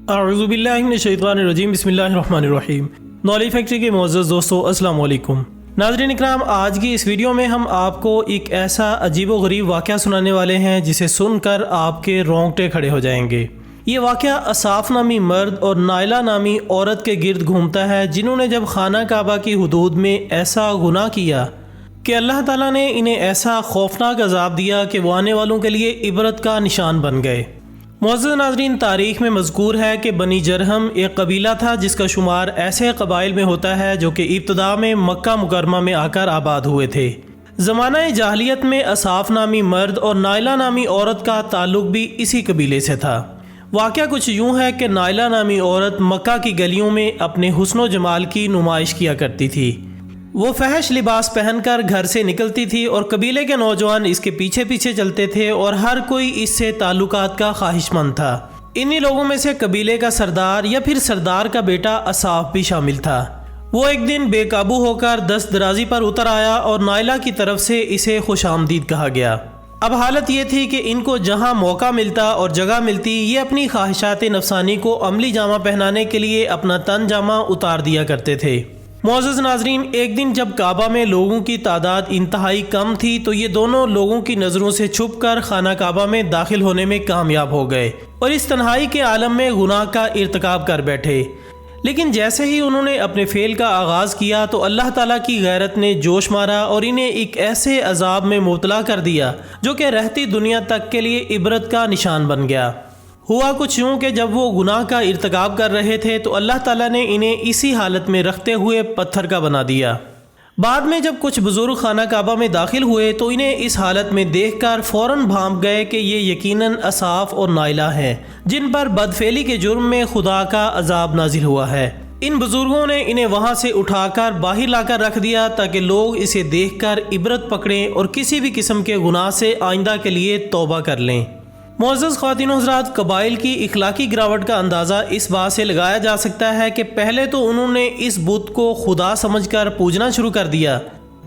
اعوذ باللہ من الشیطان الرجیم، بسم اللہ الرحمن الرحیم۔ نالج فیکٹری کے معزز دوستو، السلام علیکم۔ ناظرین اکرام، آج کی اس ویڈیو میں ہم آپ کو ایک ایسا عجیب و غریب واقعہ سنانے والے ہیں جسے سن کر آپ کے رونگٹے کھڑے ہو جائیں گے۔ یہ واقعہ اصاف نامی مرد اور نائلہ نامی عورت کے گرد گھومتا ہے، جنہوں نے جب خانہ کعبہ کی حدود میں ایسا گناہ کیا کہ اللہ تعالیٰ نے انہیں ایسا خوفناک عذاب دیا کہ وہ آنے والوں کے لیے عبرت کا نشان بن گئے۔ معزز ناظرین، تاریخ میں مذکور ہے کہ بنی جرہم ایک قبیلہ تھا جس کا شمار ایسے قبائل میں ہوتا ہے جو کہ ابتدا میں مکہ مکرمہ میں آ کر آباد ہوئے تھے۔ زمانہ جاہلیت میں اصاف نامی مرد اور نائلہ نامی عورت کا تعلق بھی اسی قبیلے سے تھا۔ واقعہ کچھ یوں ہے کہ نائلہ نامی عورت مکہ کی گلیوں میں اپنے حسن و جمال کی نمائش کیا کرتی تھی۔ وہ فحش لباس پہن کر گھر سے نکلتی تھی اور قبیلے کے نوجوان اس کے پیچھے پیچھے چلتے تھے اور ہر کوئی اس سے تعلقات کا خواہش مند تھا۔ انہی لوگوں میں سے قبیلے کا سردار یا پھر سردار کا بیٹا اصاف بھی شامل تھا۔ وہ ایک دن بے قابو ہو کر دست درازی پر اتر آیا اور نائلہ کی طرف سے اسے خوش آمدید کہا گیا۔ اب حالت یہ تھی کہ ان کو جہاں موقع ملتا اور جگہ ملتی، یہ اپنی خواہشات نفسانی کو عملی جامہ پہنانے کے لیے اپنا تن جامہ اتار دیا کرتے تھے۔ معزز ناظرین، ایک دن جب کعبہ میں لوگوں کی تعداد انتہائی کم تھی تو یہ دونوں لوگوں کی نظروں سے چھپ کر خانہ کعبہ میں داخل ہونے میں کامیاب ہو گئے اور اس تنہائی کے عالم میں گناہ کا ارتکاب کر بیٹھے۔ لیکن جیسے ہی انہوں نے اپنے فعل کا آغاز کیا تو اللہ تعالیٰ کی غیرت نے جوش مارا اور انہیں ایک ایسے عذاب میں مبتلا کر دیا جو کہ رہتی دنیا تک کے لیے عبرت کا نشان بن گیا۔ ہوا کچھ یوں کہ جب وہ گناہ کا ارتکاب کر رہے تھے تو اللہ تعالیٰ نے انہیں اسی حالت میں رکھتے ہوئے پتھر کا بنا دیا۔ بعد میں جب کچھ بزرگ خانہ کعبہ میں داخل ہوئے تو انہیں اس حالت میں دیکھ کر فوراً بھانپ گئے کہ یہ یقیناً اصاف اور نائلہ ہیں جن پر بدفعلی کے جرم میں خدا کا عذاب نازل ہوا ہے۔ ان بزرگوں نے انہیں وہاں سے اٹھا کر باہر لا کر رکھ دیا تاکہ لوگ اسے دیکھ کر عبرت پکڑیں اور کسی بھی قسم کے گناہ سے آئندہ کے لیے توبہ کر لیں۔ معزز خواتین و حضرات، قبائل کی اخلاقی گراوٹ کا اندازہ اس بات سے لگایا جا سکتا ہے کہ پہلے تو انہوں نے اس بت کو خدا سمجھ کر پوجنا شروع کر دیا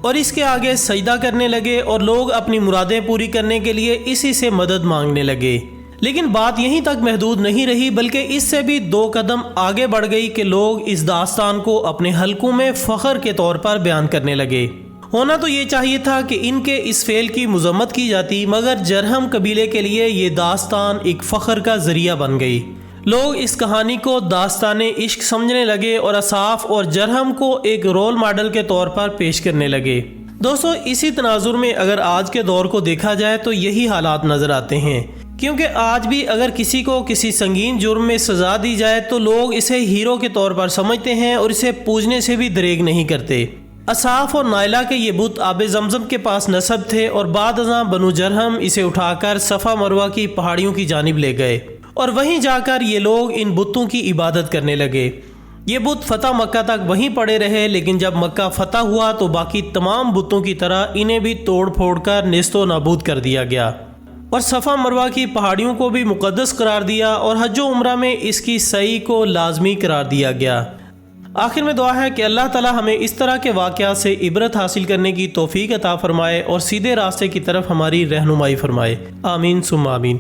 اور اس کے آگے سجدہ کرنے لگے اور لوگ اپنی مرادیں پوری کرنے کے لیے اسی سے مدد مانگنے لگے۔ لیکن بات یہیں تک محدود نہیں رہی بلکہ اس سے بھی 2 قدم آگے بڑھ گئی کہ لوگ اس داستان کو اپنے حلقوں میں فخر کے طور پر بیان کرنے لگے۔ ہونا تو یہ چاہیے تھا کہ ان کے اس فعل کی مذمت کی جاتی، مگر جرہم قبیلے کے لیے یہ داستان ایک فخر کا ذریعہ بن گئی۔ لوگ اس کہانی کو داستان عشق سمجھنے لگے اور اصاف اور جرہم کو ایک رول ماڈل کے طور پر پیش کرنے لگے۔ دوستو، اسی تناظر میں اگر آج کے دور کو دیکھا جائے تو یہی حالات نظر آتے ہیں، کیونکہ آج بھی اگر کسی کو کسی سنگین جرم میں سزا دی جائے تو لوگ اسے ہیرو کے طور پر سمجھتے ہیں اور اسے پوجنے سے بھی دریغ نہیں کرتے۔ اصاف اور نائلہ کے یہ بت آب زمزم کے پاس نصب تھے اور بعد ازاں بنو جرہم اسے اٹھا کر صفا مروہ کی پہاڑیوں کی جانب لے گئے اور وہیں جا کر یہ لوگ ان بتوں کی عبادت کرنے لگے۔ یہ بت فتح مکہ تک وہیں پڑے رہے، لیکن جب مکہ فتح ہوا تو باقی تمام بتوں کی طرح انہیں بھی توڑ پھوڑ کر نیست و نابود کر دیا گیا اور صفا مروہ کی پہاڑیوں کو بھی مقدس قرار دیا اور حج و عمرہ میں اس کی سعی کو لازمی قرار دیا گیا۔ آخر میں دعا ہے کہ اللہ تعالی ہمیں اس طرح کے واقعات سے عبرت حاصل کرنے کی توفیق عطا فرمائے اور سیدھے راستے کی طرف ہماری رہنمائی فرمائے، آمین ثم آمین۔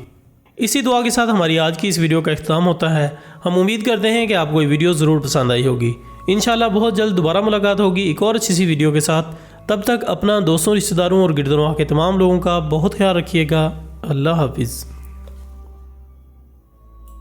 اسی دعا کے ساتھ ہماری آج کی اس ویڈیو کا اختتام ہوتا ہے۔ ہم امید کرتے ہیں کہ آپ کو یہ ویڈیو ضرور پسند آئی ہوگی۔ انشاءاللہ بہت جلد دوبارہ ملاقات ہوگی ایک اور اچھی سی ویڈیو کے ساتھ۔ تب تک اپنا دوستوں، رشتہ داروں اور گرد و نواح کے تمام لوگوں کا بہت خیال رکھیے گا۔ اللہ حافظ۔